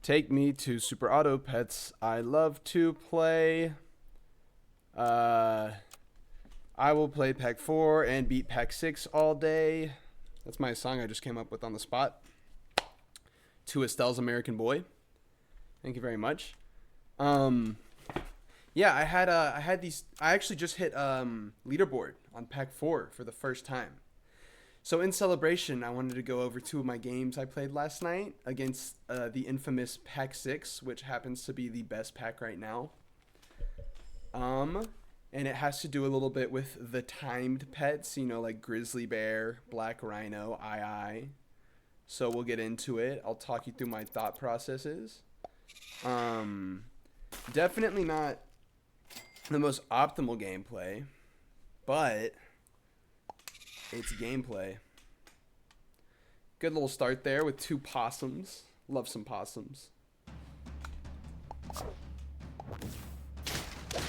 Take me to Super Auto Pets. I love to play. Uh, I will play Pack 4 and beat Pack 6 all day. That's my song I just came up with on the spot. To Estelle's American Boy. Thank you very much. Um, yeah, I had these. I actually just hit leaderboard on Pack 4 for the first time. So in celebration, I wanted to go over two of my games I played last night against the infamous Pack 6, which happens to be the best pack right now. And it has to do a little bit with the timed pets, like Grizzly Bear, Black Rhino, II. So we'll get into it. I'll talk you through my thought processes. Um, Definitely not the most optimal gameplay, but it's gameplay. Good little start there with two possums. Love some possums.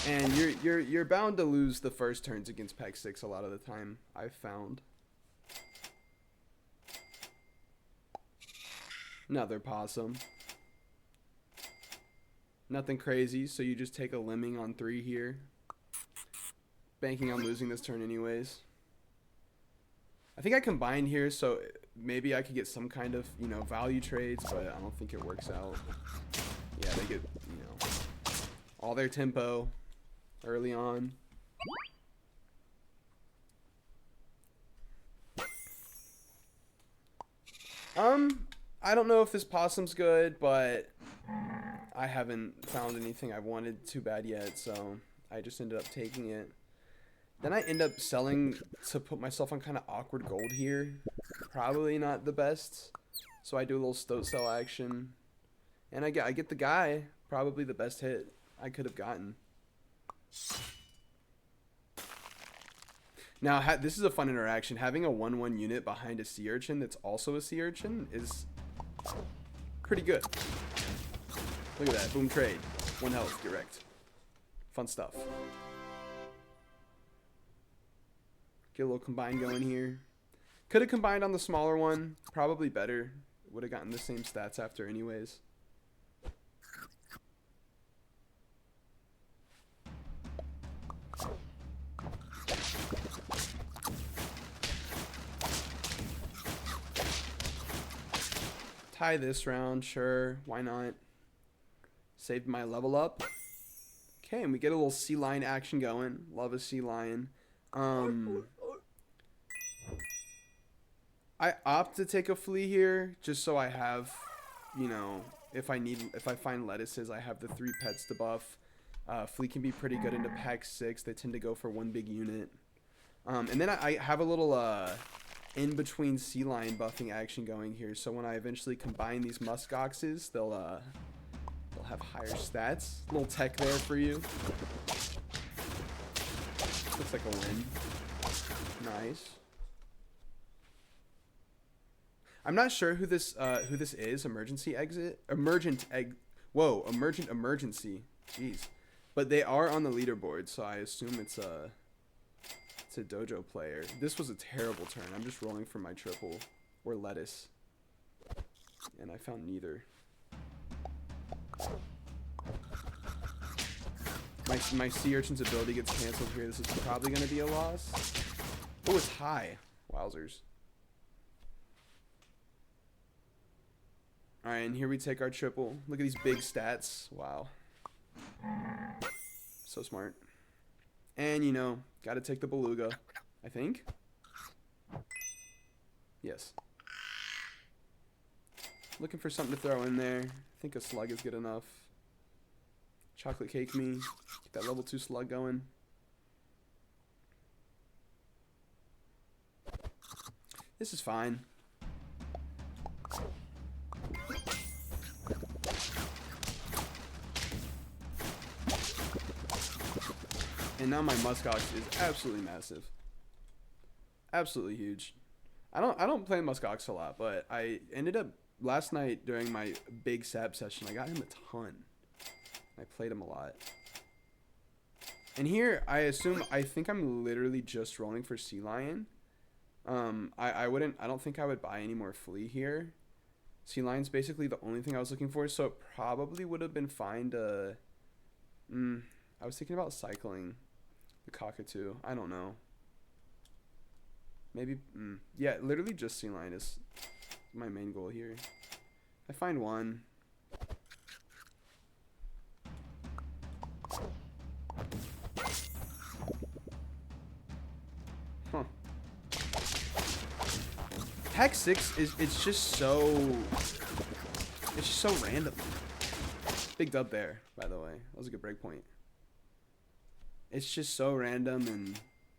And you're bound to lose the first turns against Pack 6 a lot of the time, I've found. Another possum. Nothing crazy, so you just take a lemming on 3 here. Banking on losing this turn anyways. I think I combined here, so maybe I could get some kind of, value trades, but I don't think it works out. Yeah, they get, all their tempo early on. I don't know if this possum's good, but I haven't found anything I wanted too bad yet, so I just ended up taking it. Then I end up selling to put myself on kind of awkward gold here. Probably not the best. So I do a little stoat sell action. And I get the guy. Probably the best hit I could have gotten. Now, this is a fun interaction. Having a 1-1 unit behind a sea urchin that's also a sea urchin is pretty good. Look at that. Boom trade. 1 health. Get wrecked. Fun stuff. Get a little combine going here. Could have combined on the smaller one. Probably better. Would have gotten the same stats after anyways. Tie this round, sure. Why not? Saved my level up. Okay, and we get a little sea lion action going. Love a sea lion. I opt to take a flea here just so I have, if I find lettuces, I have the 3 pets to buff. Flea can be pretty good into Pack 6. They tend to go for 1 big unit. And then I have a little in between sea lion buffing action going here. So when I eventually combine these muskoxes, they'll have higher stats. A little tech there for you. Looks like a win. Nice. I'm not sure who this is. Emergency exit. Emergent emergency. Jeez. But they are on the leaderboard, so I assume it's a dojo player. This was a terrible turn. I'm just rolling for my triple or lettuce, and I found neither. My sea urchin's ability gets canceled here. This is probably going to be a loss. Oh, it's high. Wowzers. All right, and here we take our triple. Look at these big stats. Wow. So smart. And, got to take the beluga, I think. Yes. Looking for something to throw in there. I think a slug is good enough. Chocolate cake me. Get that level 2 slug going. This is fine. And now my muskox is absolutely massive. Absolutely huge. I don't play muskox a lot, but I ended up last night during my big sap session, I got him a ton. I played him a lot. And here I think I'm literally just rolling for sea lion. I don't think I would buy any more flea here. Sea Lion's basically the only thing I was looking for, so it probably would have been fine to... I was thinking about cycling the Cockatoo. I don't know. Maybe... yeah, literally just Sea Lion is my main goal here. I find one. Huh. Pack 6 is it's just so random. Big dub there, by the way. That was a good break point. It's just so random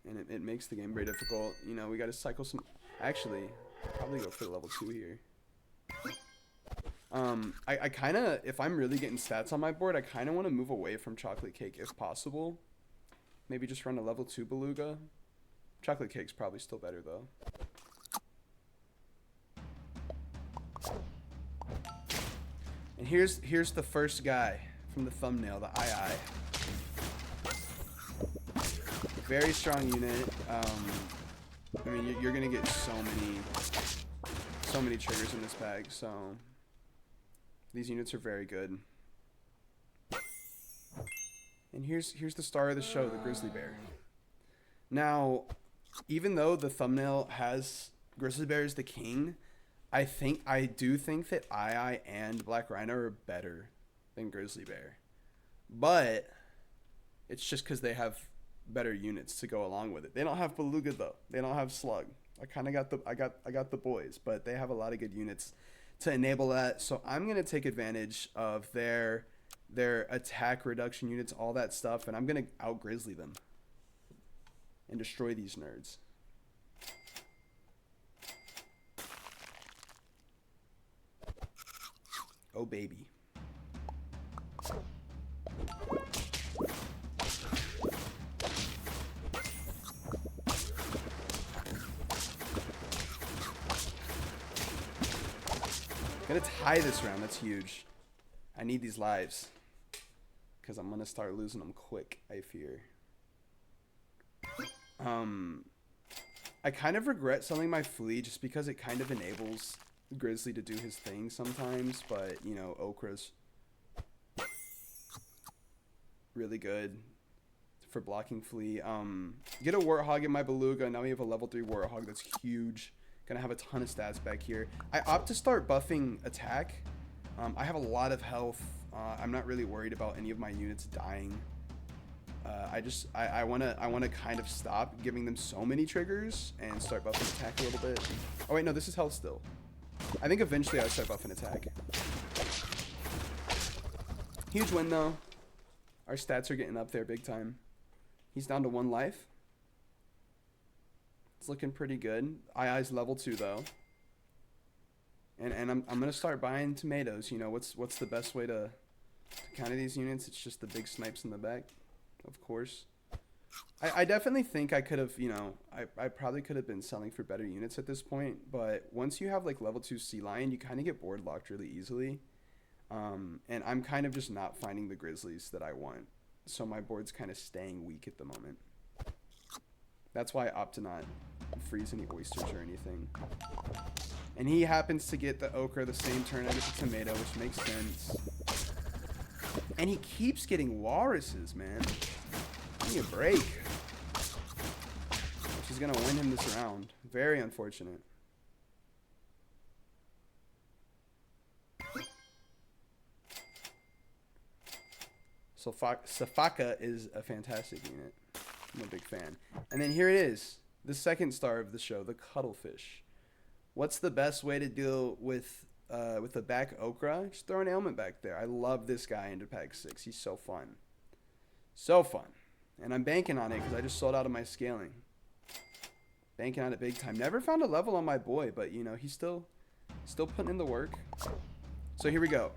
and it makes the game very difficult. You know, we gotta cycle some. Actually, I'll probably go for the level 2 here. I kinda, if I'm really getting stats on my board, I kinda wanna move away from Chocolate Cake if possible. Maybe just run a level 2 Beluga. Chocolate Cake's probably still better though. And here's the first guy from the thumbnail, the II. Very strong unit. I mean, you're gonna get so many triggers in this bag. So these units are very good. And here's the star of the show, the Grizzly Bear. Now, even though the thumbnail has Grizzly Bear as the king, I do think that II and Black Rhino are better than Grizzly Bear. But it's just because they have better units to go along with it. They don't have Beluga though. They don't have Slug. I kind of got the boys, but they have a lot of good units to enable that. So I'm gonna take advantage of their attack reduction units, all that stuff, and I'm gonna out Grizzly them and destroy these nerds. Oh baby. Gonna tie this round. That's huge. I need these lives because I'm gonna start losing them quick, I fear. I kind of regret selling my Flea just because it kind of enables Grizzly to do his thing sometimes, but you know, Okra's really good for blocking Flea. Get a Warthog in my Beluga. Now we have a level 3 Warthog. That's huge. Gonna have a ton of stats back here. I opt to start buffing attack. I have a lot of health. I'm not really worried about any of my units dying. I wanna kind of stop giving them so many triggers and start buffing attack a little bit. Oh wait, no, this is health still. I think eventually I'll start buffing attack. Huge win though. Our stats are getting up there big time. He's down to 1 life. It's looking pretty good. II's level 2 though. And I'm gonna start buying tomatoes. You know, what's the best way to counter these units? It's just the big snipes in the back, of course. I definitely think I could have, you know, I probably could have been selling for better units at this point, but once you have like level 2 Sea Lion, you kind of get board locked really easily. And I'm kind of just not finding the Grizzlies that I want. So my board's kind of staying weak at the moment. That's why I opt to not freeze any oysters or anything. And he happens to get the Okra the same turn I get the tomato, which makes sense. And he keeps getting walruses, man. Give me a break. Which is going to win him this round. Very unfortunate. So Safaka is a fantastic unit. I'm a big fan. And then here it is. The second star of the show, the Cuttlefish. What's the best way to deal with the back Okra? Just throw an ailment back there. I love this guy into pack 6. He's so fun. So fun. And I'm banking on it because I just sold out of my scaling. Banking on it big time. Never found a level on my boy, but you know, he's still putting in the work. So here we go.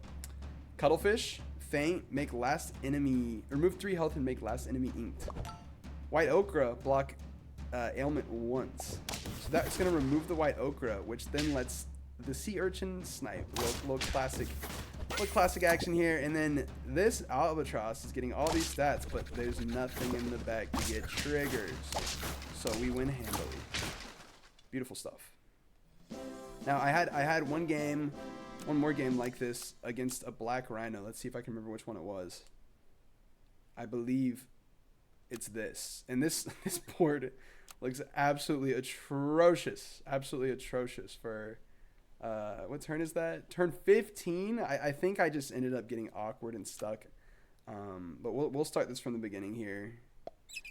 Cuttlefish, faint, make last enemy, remove 3 health and make last enemy inked. White Okra, block ailment once. So that's going to remove the White Okra, which then lets the Sea Urchin snipe. Little classic action here. And then this Albatross is getting all these stats, but there's nothing in the back to get triggers. So we win handily. Beautiful stuff. Now I had one game one more game like this against a black rhino. Let's see if I can remember which one it was. I believe it's this. And this this board looks absolutely atrocious. Absolutely atrocious for what turn is that? Turn 15? I think I just ended up getting awkward and stuck. But we'll start this from the beginning here.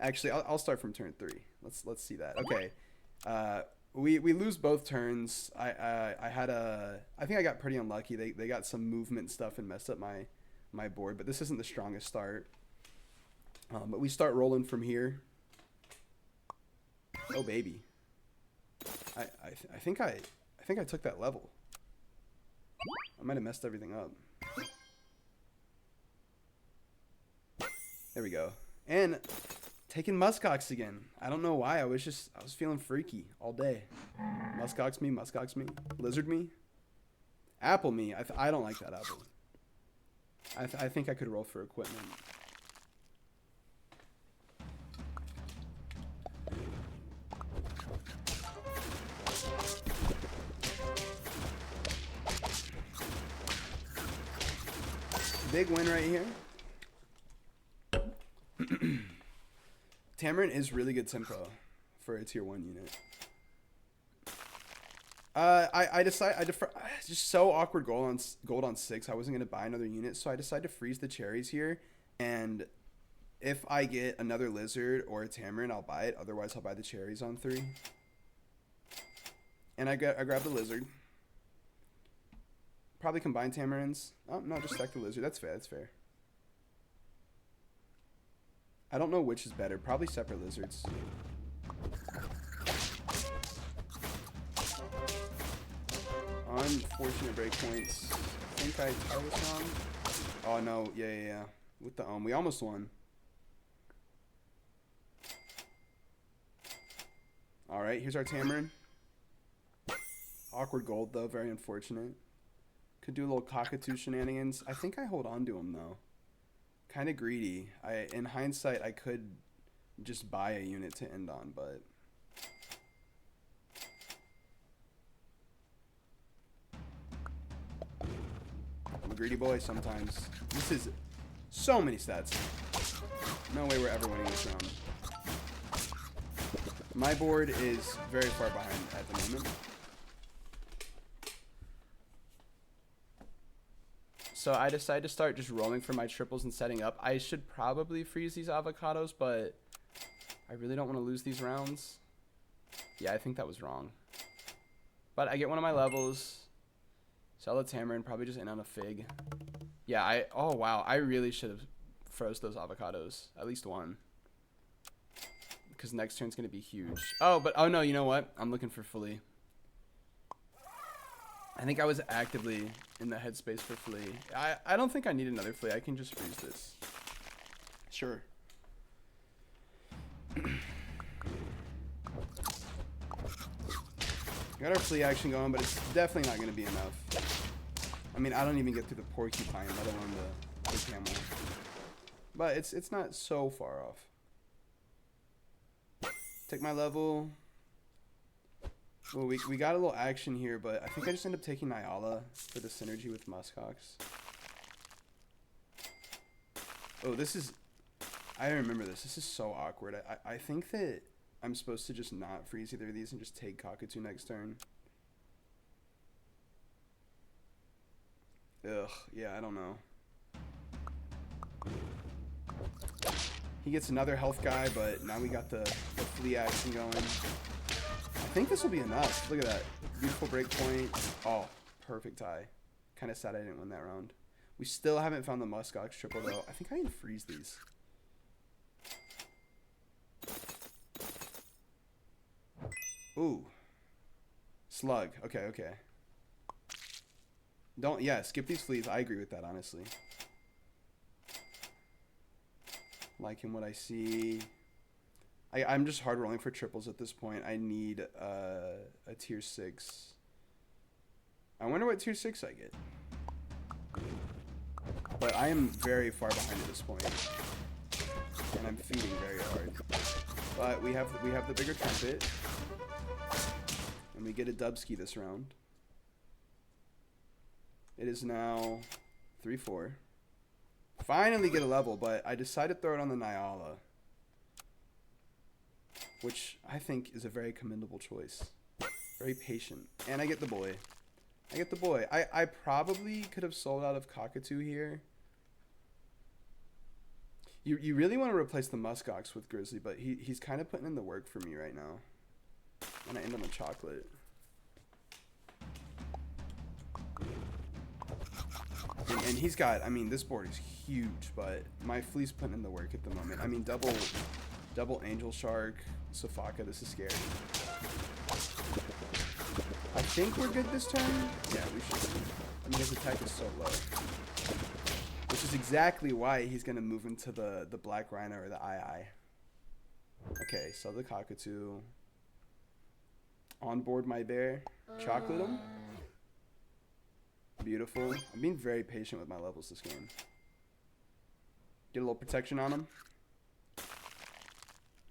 Actually, I'll start from turn 3. Let's see that. Okay. We lose both turns. I think I got pretty unlucky. They got some movement stuff and messed up my board, but this isn't the strongest start. But we start rolling from here. Oh baby. I think I took that level. I might have messed everything up. There we go. And taking Muskox again. I don't know why. I was feeling freaky all day. Muskox me, Lizard me, Apple me. I don't like that apple. I think I could roll for equipment. Big win right here. Tamarin is really good tempo for a tier 1 unit. I just so awkward gold on 6. I wasn't gonna buy another unit, so I decided to freeze the cherries here. And if I get another lizard or a Tamarin, I'll buy it. Otherwise, I'll buy the cherries on 3. And I grab the lizard. Probably combine Tamarins. Oh no, just stack the lizard. That's fair. That's fair. I don't know which is better. Probably separate lizards. Unfortunate breakpoints. I think I tied this wrong. Oh no, yeah. With the we almost won. Alright, here's our Tamarin. Awkward gold though, very unfortunate. Could do a little cockatoo shenanigans. I think I hold on to him though. Kind of greedy. In hindsight, I could just buy a unit to end on, but I'm a greedy boy sometimes. This is so many stats. No way we're ever winning this round. My board is very far behind at the moment. So I decided to start just rolling for my triples and setting up. I should probably freeze these avocados, but I really don't want to lose these rounds. Yeah, I think that was wrong. But I get one of my levels. Sell a Tamarin, probably just in on a fig. Yeah, oh wow, I really should have froze those avocados. At least one. Because next turn's going to be huge. Oh no, you know what? I'm looking for Flea. I think I was actively in the headspace for Flea. I don't think I need another Flea. I can just freeze this. Sure. Got our Flea action going, but it's definitely not going to be enough. I mean, I don't even get through the porcupine, let alone the camel. But it's not so far off. Take my level. Well, we got a little action here, but I think I just end up taking Nyala for the synergy with Muskox. Oh, this is... I remember this. This is so awkward. I think that I'm supposed to just not freeze either of these and just take Cockatoo next turn. Ugh, yeah, I don't know. He gets another health guy, but now we got the Flea action going. I think this will be enough. Look at that. Beautiful breakpoint. Oh, perfect tie. Kind of sad I didn't win that round. We still haven't found the Muskox triple, though. I think I can freeze these. Ooh. Slug. Okay. Skip these fleas. I agree with that, honestly. Liking what I see. I'm just hard rolling for triples at this point. I need a tier 6. I wonder what tier 6 I get. But I am very far behind at this point. And I'm feeding very hard. But we have the bigger trumpet. And we get a Dubsky this round. It is now 3-4. Finally get a level, but I decided to throw it on the Nyala, which I think is a very commendable choice. Very patient. And I get the boy. I probably could have sold out of Cockatoo here. You really want to replace the Muskox with Grizzly, but he's kind of putting in the work for me right now. And I end on the chocolate. And he's got, I mean, this board is huge, but my flea's putting in the work at the moment. I mean, double Angel Shark, Sofaka, this is scary. I think we're good this turn. Yeah, we should be. I mean, his attack is so low. Which is exactly why he's going to move into the Black Rhino or the II. Okay, sell the Cockatoo. Onboard my bear. Chocolate him. Beautiful. I'm being very patient with my levels this game. Get a little protection on him.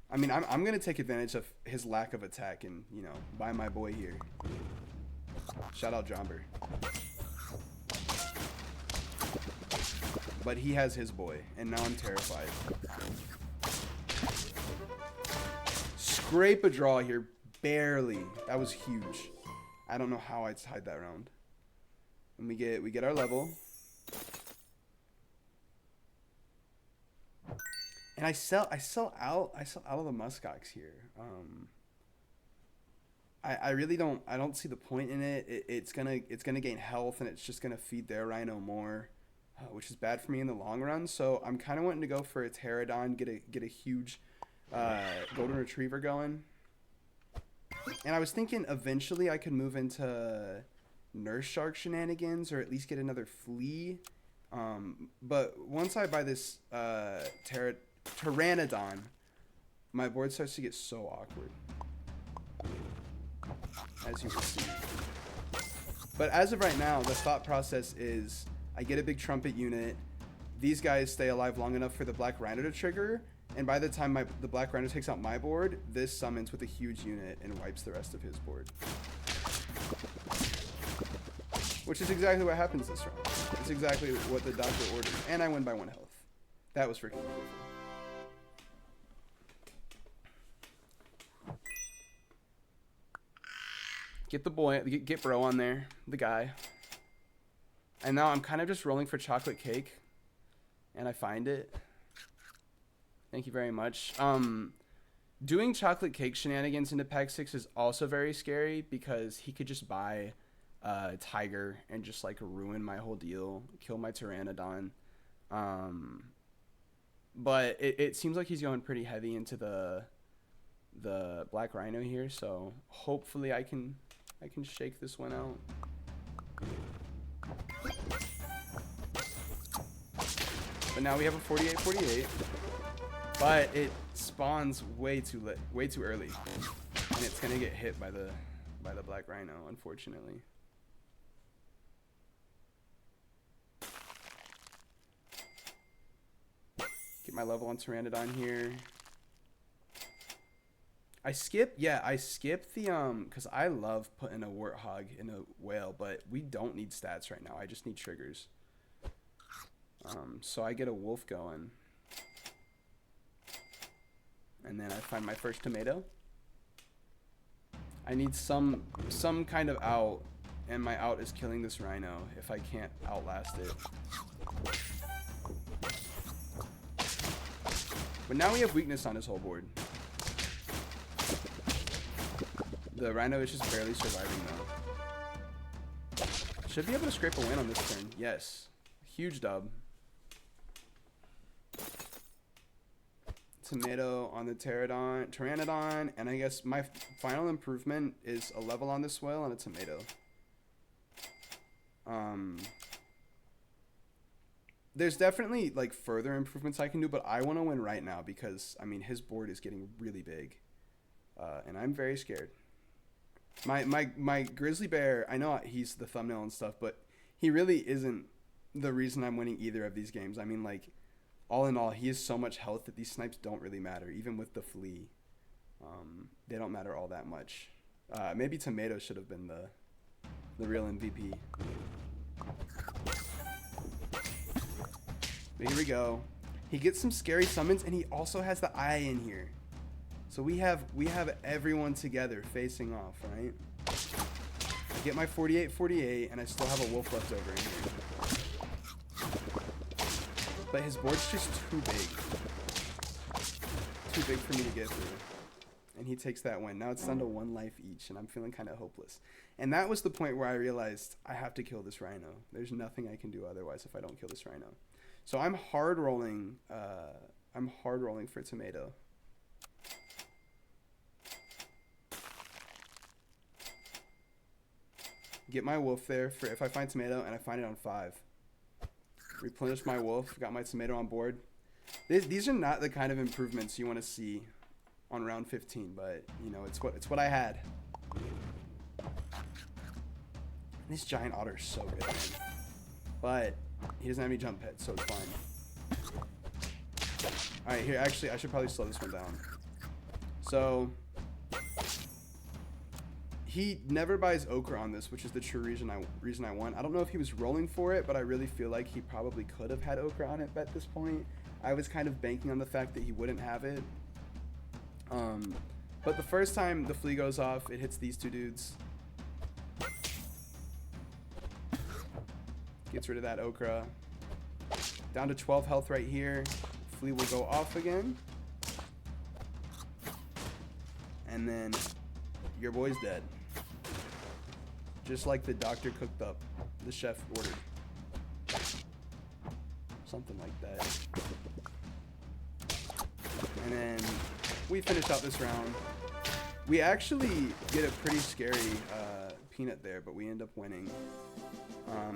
I mean, I'm going to take advantage of his lack of attack and, you know, buy my boy here. Shout out Jomber. But he has his boy, and now I'm terrified. Scrape a draw here. Barely. That was huge. I don't know how I tied that round. And we get our level. And I sell out of the Muskox here. I really don't see the point in it. It's gonna gain health, and it's just gonna feed their Rhino more, which is bad for me in the long run. So I'm kind of wanting to go for a Pterodon, get a huge Golden Retriever going. And I was thinking eventually I could move into Nurse Shark shenanigans, or at least get another flea. But once I buy this Pteranodon, my board starts to get so awkward, as you can see. But as of right now, the thought process is I get a big trumpet unit. These guys stay alive long enough for the Black Rhino to trigger, and by the time the Black Rhino takes out my board, this summons with a huge unit and wipes the rest of his board. Which is exactly what happens this round. It's exactly what the doctor ordered. And I win by 1 health. That was freaking beautiful. Get the boy, get bro on there, the guy. And now I'm kind of just rolling for chocolate cake. And I find it. Thank you very much. Doing chocolate cake shenanigans into pack 6 is also very scary because he could just buy Tiger and just like ruin my whole deal, kill my Pteranodon. But it seems like he's going pretty heavy into the Black Rhino here, so hopefully I can shake this one out. But now we have a 48-48, but it spawns way too early, and it's gonna get hit by the Black Rhino, unfortunately. Get my level on Pteranodon here. I skip the because I love putting a Warthog in a whale, but we don't need stats right now. I just need triggers. So I get a wolf going, and then I find my first tomato. I need some kind of out, and my out is killing this Rhino if I can't outlast it. But now we have weakness on his whole board. The Rhino is just barely surviving though. Should be able to scrape a win on this turn. Yes. Huge dub. Tomato on the Pteranodon, and I guess my final improvement is a level on this whale and a tomato. There's definitely like further improvements I can do, but I want to win right now because I mean his board is getting really big, and I'm very scared. My grizzly bear, I know he's the thumbnail and stuff, but he really isn't the reason I'm winning either of these games. I mean, like, all in all, he has so much health that these snipes don't really matter, even with the flea. They don't matter all that much. Maybe Tomato should have been the real MVP. But here we go. He gets some scary summons, and he also has the eye in here. So we have everyone together facing off, right? I get my 48-48, and I still have a wolf left over in here. But his board's just too big. Too big for me to get through. And he takes that win. Now it's down to 1 life each, and I'm feeling kind of hopeless. And that was the point where I realized I have to kill this rhino. There's nothing I can do otherwise if I don't kill this rhino. So I'm hard rolling for tomato. Get my wolf there for if I find tomato, and I find it on 5. Replenish my wolf. Got my tomato on board. These are not the kind of improvements you want to see on round 15, but you know it's what I had. This giant otter is so good, man. But he doesn't have any jump pets, so it's fine. All right, here actually I should probably slow this one down. So he never buys ochre on this, which is the true reason I won. I don't know if he was rolling for it, but I really feel like he probably could have had ochre on it at this point. I was kind of banking on the fact that he wouldn't have it. But the first time the flea goes off, it hits these 2 dudes. Gets rid of that ochre. Down to 12 health right here. Flea will go off again. And then your boy's dead. Just like the doctor cooked up. The chef ordered. Something like that. And then we finish out this round. We actually get a pretty scary peanut there, but we end up winning.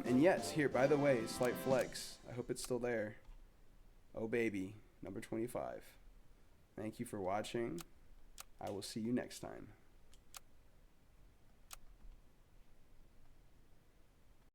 And yes, here, by the way, slight flex. I hope it's still there. Oh, baby. Number 25. Thank you for watching. I will see you next time.